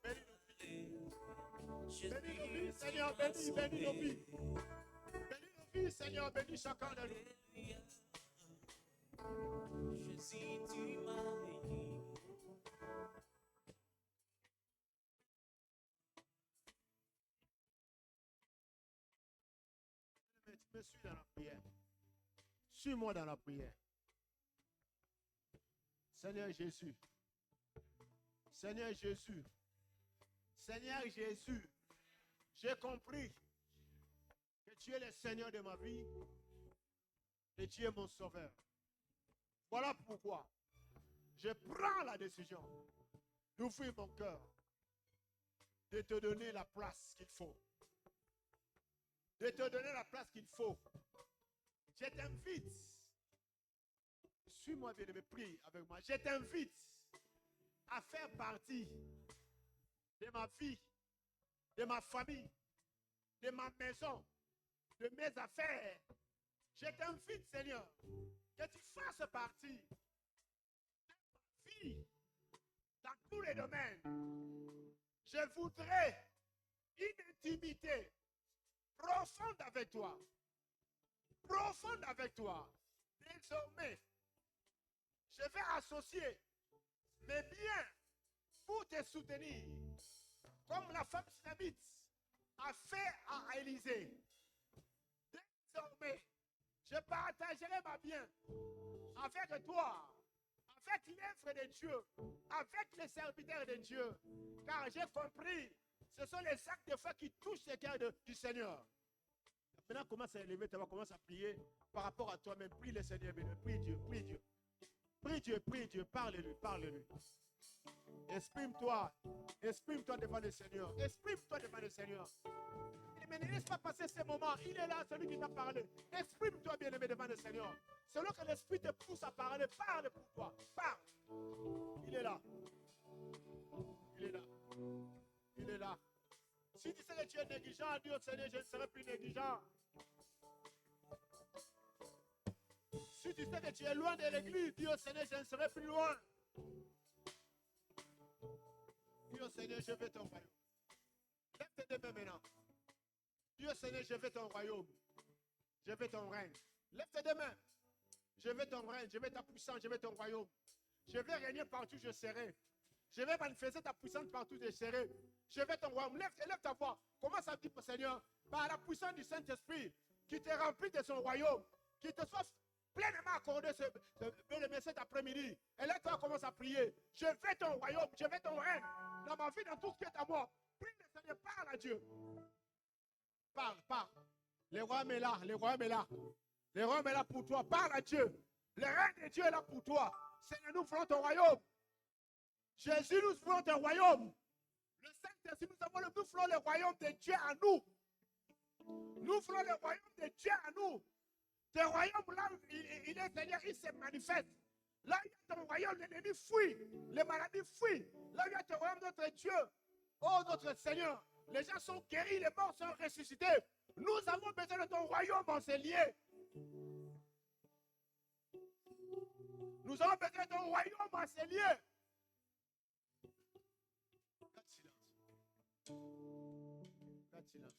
Speaker 2: Bénis nos vies, Seigneur. Bénis nos vies. Bénis nos vies, Seigneur. Bénis chacun de nous.
Speaker 3: Jésus, tu m'as béni.
Speaker 2: Tu me suis dans la prière. Suis-moi dans la prière. Seigneur Jésus. Seigneur Jésus. Seigneur Jésus. J'ai compris que tu es le Seigneur de ma vie et tu es mon sauveur. Voilà pourquoi je prends la décision d'ouvrir mon cœur, de te donner la place qu'il faut. De te donner la place qu'il faut. Je t'invite. Suis-moi, bien-aimé, prie avec moi. Je t'invite à faire partie de ma vie, de ma famille, de ma maison, de mes affaires. Je t'invite, Seigneur, que tu fasses partie de ma vie dans tous les domaines. Je voudrais une intimité profonde avec toi. Profonde avec toi. Désormais, je vais associer mes biens pour te soutenir. Comme la femme synamite a fait à Élisée. Désormais, je partagerai ma bien avec toi, avec l'œuvre de Dieu, avec les serviteurs de Dieu. Car j'ai compris, ce sont les actes de foi qui touchent le cœur du Seigneur. Maintenant, commence à élever, tu vas commencer à prier par rapport à toi-même. Prie le Seigneur, prie Dieu, prie Dieu. Prie Dieu, prie Dieu, parle-lui, parle-lui. Exprime-toi devant le Seigneur. Exprime-toi devant le Seigneur. Mais ne laisse pas passer ces moments. Il est là, celui qui t'a parlé. Exprime-toi, bien-aimé, devant le Seigneur. Selon que l'Esprit te pousse à parler, parle pour toi. Parle. Il est là. Il est là. Il est là. Si tu sais que tu es négligent, Dieu, Seigneur, je ne serai plus négligent. Si tu sais que tu es loin de l'église, Dieu, Seigneur, je ne serai plus loin. Dieu, Seigneur, je veux ton royaume. Lève tes deux mains maintenant. Dieu, Seigneur, je veux ton royaume. Je veux ton règne. Lève tes deux mains. Je veux ton règne, je veux ta puissance, je veux ton royaume. Je veux régner partout où je serai. Je vais manifester ta puissance partout où je serai. Je veux ton royaume. Lève ta voix. Commence à dire, Seigneur, par la puissance du Saint-Esprit, qui te remplit de son royaume, qui te soit pleinement accordé cet après-midi. Et là, toi, commence à prier. Je veux ton royaume, je veux ton règne. Dans ma vie, dans tout ce qui est à moi. Prie le Seigneur, parle à Dieu. Parle, parle. Le royaume est là, le royaume est là. Le royaume est là pour toi. Parle à Dieu. Le règne de Dieu est là pour toi. Seigneur, nous voulons ton royaume. Jésus, nous voulons ton royaume. Le Saint-Esprit, nous voulons le royaume de Dieu à nous. Nous voulons le royaume de Dieu à nous. Ton royaume, là, il est Seigneur, il se manifeste. Là, il y a ton royaume, l'ennemi fuit. Les maladies fuient. Là, il y a ton royaume, notre Dieu. Oh, notre Seigneur. Les gens sont guéris, les morts sont ressuscités.
Speaker 1: Nous avons besoin de ton royaume enseigné. Nous avons besoin de ton royaume enseigné.
Speaker 2: Garde silence. Garde silence.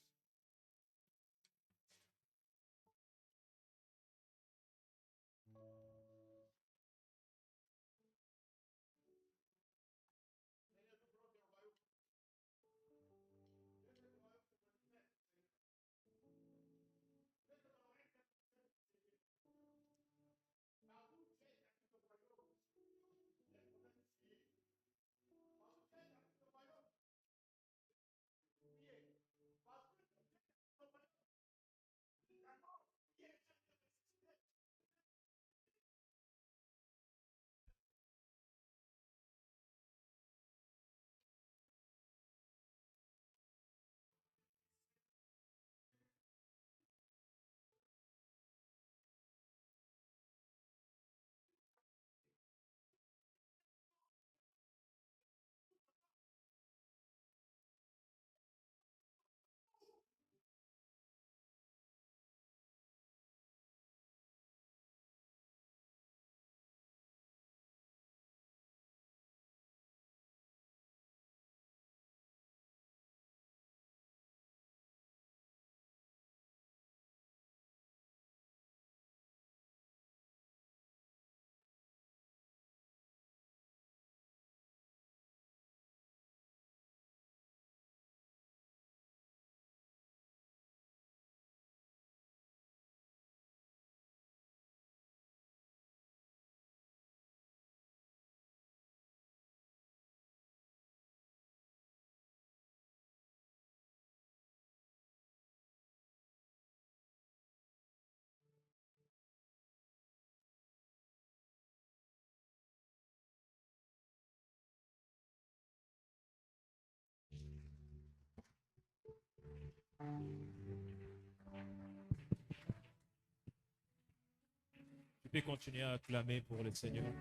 Speaker 3: Tu peux continuer à acclamer pour le Seigneur.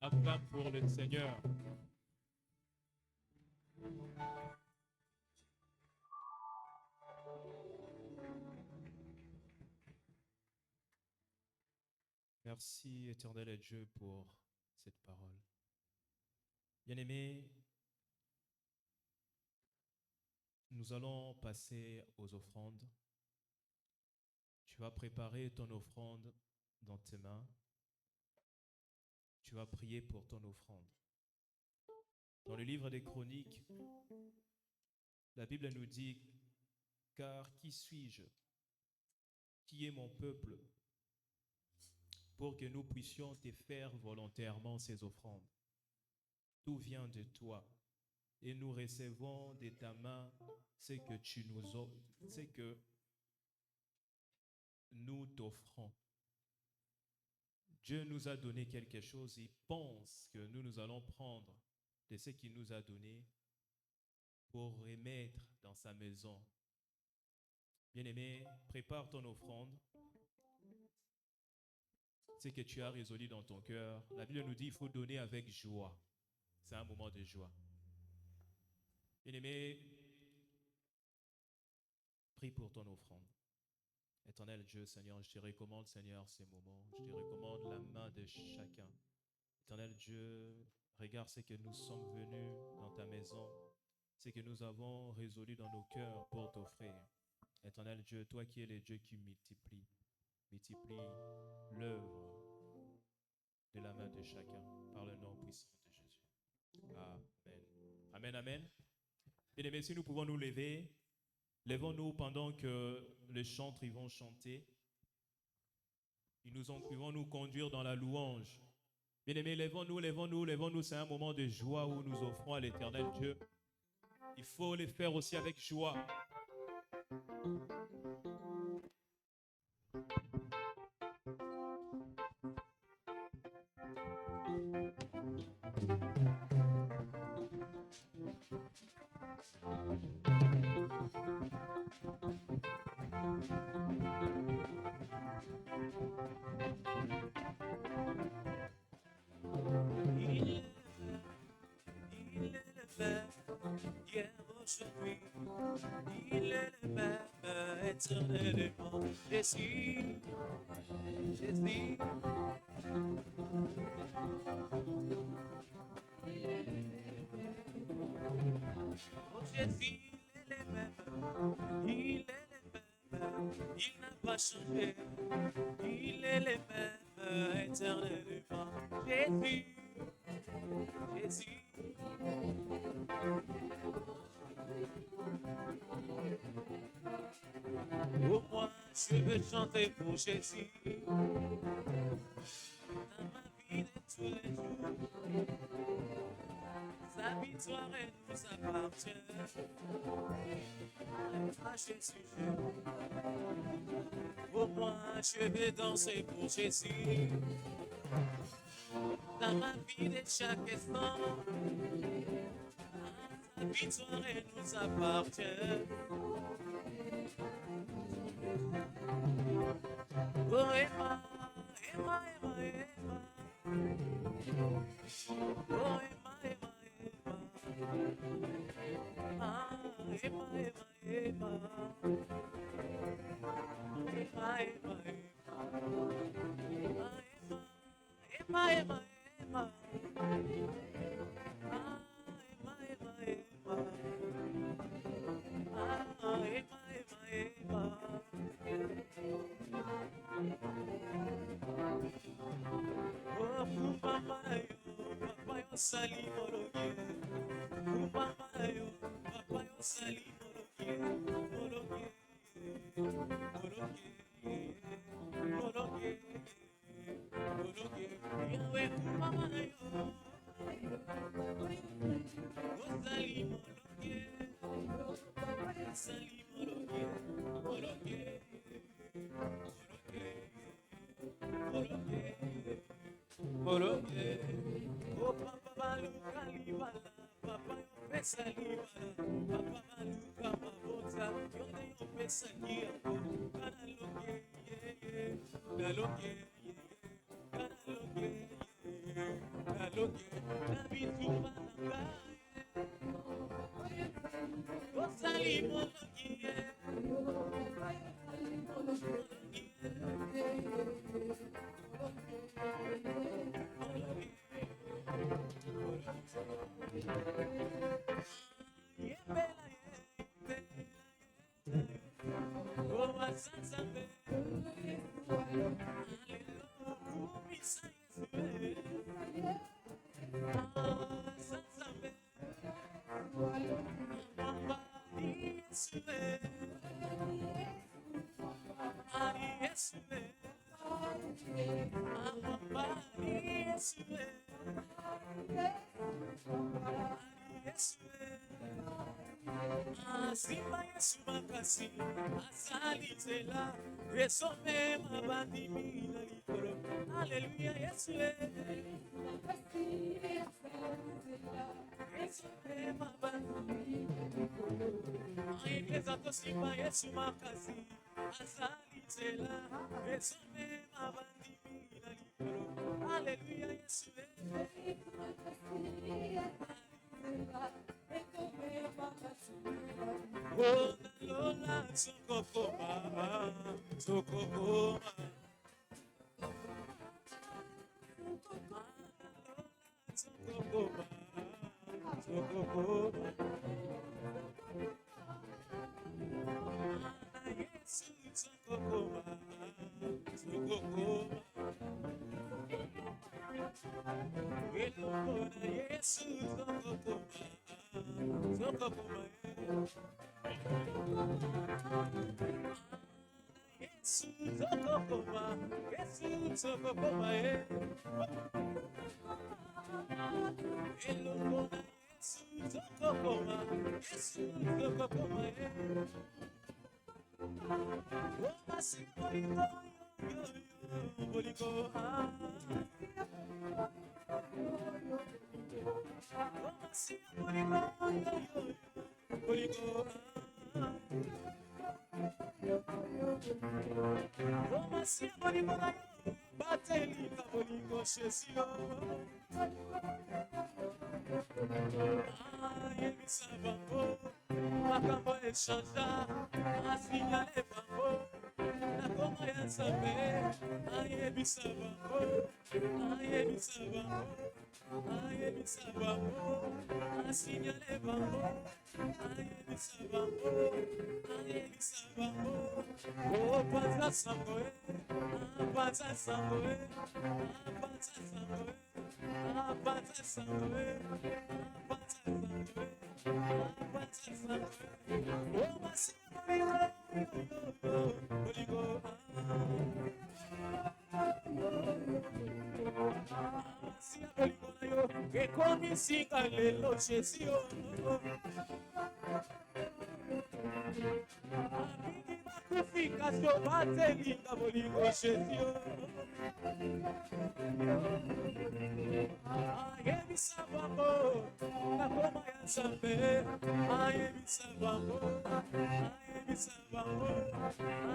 Speaker 3: Acclame pour le Seigneur. Merci, éternel Dieu, pour cette parole. Bien-aimés, nous allons passer aux offrandes. Tu vas préparer ton offrande dans tes mains. Tu vas prier pour ton offrande. Dans le livre des Chroniques, la Bible nous dit, « Car qui suis-je? Qui est mon peuple? Pour que nous puissions te faire volontairement ces offrandes. Tout vient de toi, et nous recevons de ta main ce que tu nous offres, ce que nous t'offrons. » Dieu nous a donné quelque chose, il pense que nous allons prendre de ce qu'il nous a donné pour remettre dans sa maison. Bien-aimé, prépare ton offrande. Ce que tu as résolu dans ton cœur. La Bible nous dit qu'il faut donner avec joie. C'est un moment de joie. Bien-aimé, prie pour ton offrande. Éternel Dieu, Seigneur, je te recommande, Seigneur, ces moments. Je te recommande la main de chacun. Éternel Dieu, regarde ce que nous sommes venus dans ta maison, ce que nous avons résolu dans nos cœurs pour t'offrir. Éternel Dieu, toi qui es le Dieu qui multiplie l'œuvre de la main de chacun par le nom puissant de Jésus. Amen. Amen, amen. Bien-aimés, si nous pouvons nous lever, levons-nous pendant que les chantres vont chanter. Ils vont nous conduire dans la louange. Bien-aimés, levons-nous. C'est un moment de joie où nous offrons à l'Éternel Dieu. Il faut les faire aussi avec joie. hier, aujourd'hui, il est le même éternellement. Jésus, Jésus. Oh Jésus, il est le même, il est le même, il n'a pas changé, il est le même éternellement. Jésus, Jésus. Au moins, je veux chanter pour Jésus dans ma vie de tous les jours. Sa victoire nous appartient. À Jésus, au moins, je veux danser pour Jésus dans ma vie de chaque instant. Sa victoire nous appartient. Oh Emma, Emma, Emma, Emma. Oh Emma, Emma, Emma. Ah, Emma, Emma, Emma. Emma, Emma, Emma. Ah, Emma, Emma, Emma. Ah, Emma, Emma, Emma. Ah, Emma, Emma, Emma. Oh, mama yo, papa yo sali mologie. Oh, mama yo, papa yo sali mologie. Mologie, mologie, mologie, mologie. Yahweh, oh, mama yo, oh, sali mologie. Sali mologie, mologie, mologie, mologie. Oh, papa baluka libala, papa yo pesa libala, papa baluka mabota, yone yo pesa kiako, kana loge, kana loge, kana loge, kana loge, na bitu banaka. Oh, sali mologie. Simba Yesu makasi asali zela resome mabandi mina likolo. Haleluya Yesu resome mabandi iglesia to Simba Yesu makasi asali zela resome mabandi mina likolo. Haleluya Yesu oh, Lola, Sokokoma, Sokokoma. Sokokoma, Sokokoma. Yesu, Sokokoma, Sokokoma. Elokona Yesu, Sokokoma, Sokokoma. Yesu Sokokoma, Yesu Sokokoma, Elokona Yesu Sokokoma, Yesu Sokokoma, Omasi Boliko, Boliko, Omasi Boliko, Boliko. Omasi Boliko, Bateli Boliko, Shesio. ayebisa bango makambo eshanja asinyale bango na kombo ya Nzambe ayebisa bango ayebisa bango ayebisa bango asinyale bango ayebisa bango ayebisa bango o panza sango panza sango panza sango panza sango panza sango panza sango o masimo oligo Sia oligo yo que komisika lelo chesio Kufika so batelinga bolingo chesio ayebisa bango na koma ya Nzambe ayebisa bango ayebisa bango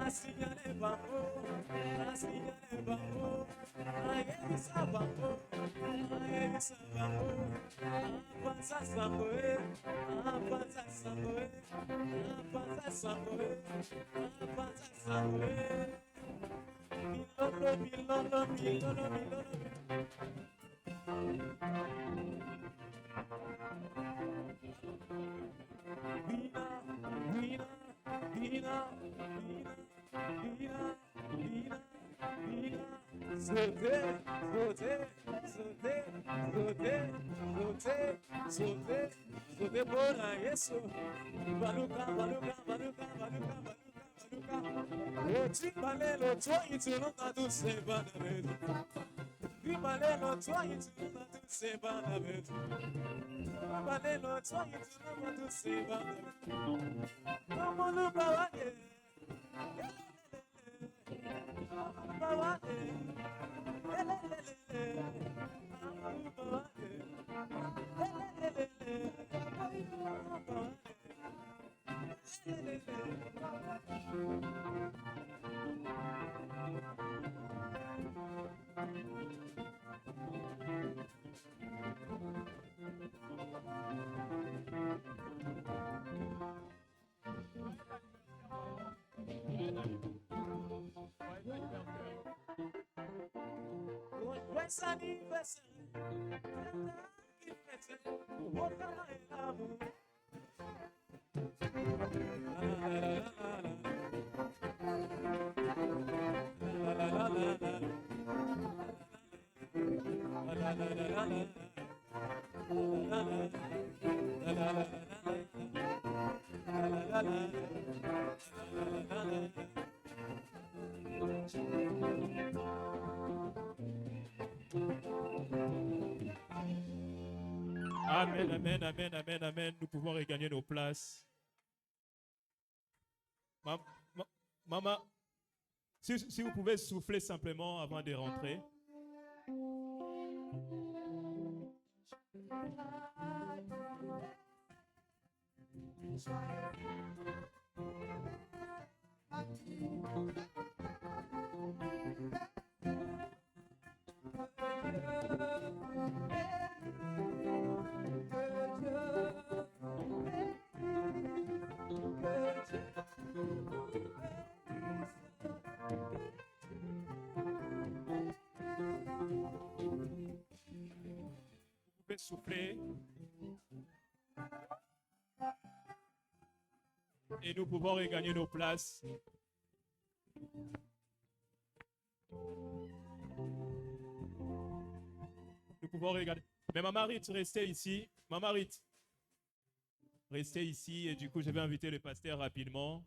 Speaker 3: asinyale bango ayebisa bango ayebisa bango apanza sango apanza sango apanza sango apanza sango milolo Vina Zote bona Yesu baluka Oti balelo toi tu non ta tu se bana vedo Di balelo toi tu non ta tu se bana vedo Balelo toi tu non ta tu se bana vedo Como no bawane bawane Amen, amen, amen, amen, amen. Nous pouvons regagner nos places. Maman, si vous pouvez souffler simplement avant de rentrer. Vous pouvez souffler. Et nous pouvons regagner nos places. Nous pouvons regarder. Mais Maman Rite, restez ici. Maman Rite, restez ici. Et du coup, je vais inviter le pasteur rapidement.